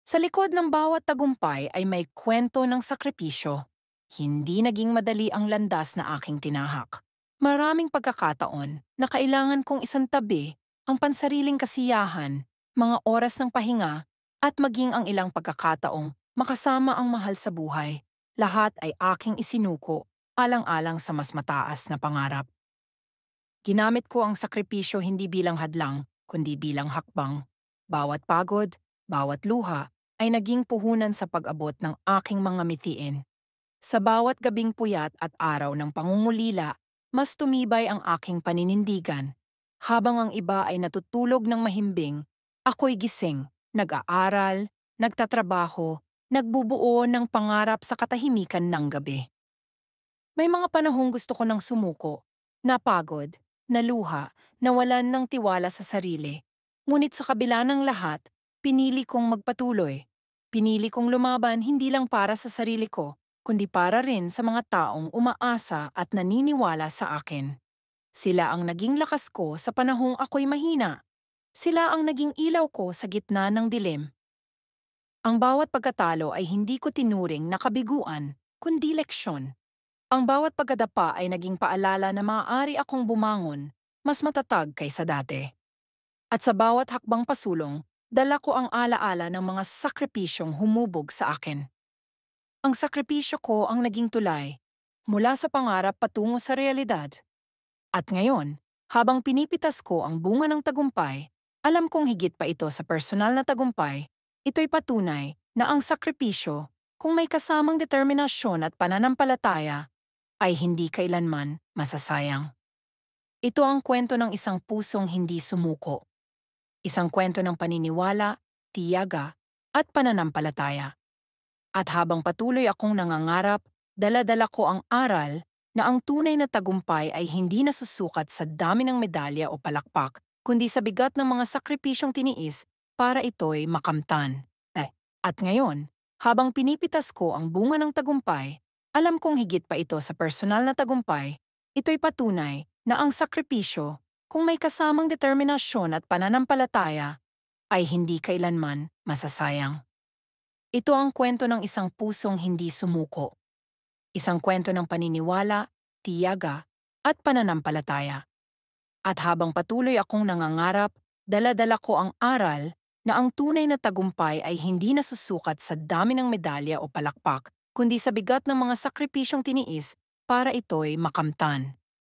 Sa likod ng bawat tagumpay ay may kwento ng sakripisyo. Hindi naging madali ang landas na aking tinahak. Maraming pagkakataon na kailangan kong isantabi ang pansariling kasiyahan, mga oras ng pahinga, at maging ang ilang pagkakataong makasama ang mahal sa buhay. Lahat ay aking isinuko, alang-alang sa mas mataas na pangarap. Ginamit ko ang sakripisyo hindi bilang hadlang, kundi bilang hakbang. Bawat pagod, bawat luha, ay naging puhunan sa pag-abot ng aking mga mithiin. Sa bawat gabing puyat at araw ng pangungulila, mas tumibay ang aking paninindigan. Habang ang iba ay natutulog ng mahimbing, ako'y gising, nag-aaral, nagtatrabaho, nagbubuo ng pangarap sa katahimikan ng gabi. May mga panahong gusto ko ng sumuko, napagod, naluha, nawalan ng tiwala sa sarili. Ngunit sa kabila ng lahat, pinili kong magpatuloy. Pinili kong lumaban hindi lang para sa sarili ko, kundi para rin sa mga taong umaasa at naniniwala sa akin. Sila ang naging lakas ko sa panahong ako'y mahina. Sila ang naging ilaw ko sa gitna ng dilim. Ang bawat pagkatalo ay hindi ko tinuring na kabiguan, kundi leksyon. Ang bawat pagkadapa ay naging paalala na maaari akong bumangon, mas matatag kaysa dati. At sa bawat hakbang pasulong, dala ko ang alaala ng mga sakripisyong humubog sa akin. Ang sakripisyo ko ang naging tulay, mula sa pangarap patungo sa realidad. At ngayon, habang pinipitas ko ang bunga ng tagumpay, alam kong higit pa ito sa personal na tagumpay, ito'y patunay na ang sakripisyo, kung may kasamang determinasyon at pananampalataya, ay hindi kailanman masasayang. Ito ang kwento ng isang pusong hindi sumuko. Isang kwento ng paniniwala, tiyaga, at pananampalataya. At habang patuloy akong nangangarap, dala-dala ko ang aral na ang tunay na tagumpay ay hindi nasusukat sa dami ng medalya o palakpak, kundi sa bigat ng mga sakripisyong tiniis para ito'y makamtan. At ngayon, habang pinipitas ko ang bunga ng tagumpay, alam kong higit pa ito sa personal na tagumpay, ito'y patunay na ang sakripisyo, kung may kasamang determinasyon at pananampalataya, ay hindi kailanman masasayang. Ito ang kwento ng isang pusong hindi sumuko. Isang kwento ng paniniwala, tiyaga, at pananampalataya. At habang patuloy akong nangangarap, dala-dala ko ang aral na ang tunay na tagumpay ay hindi nasusukat sa dami ng medalya o palakpak, kundi sa bigat ng mga sakripisyong tiniis para ito'y makamtan.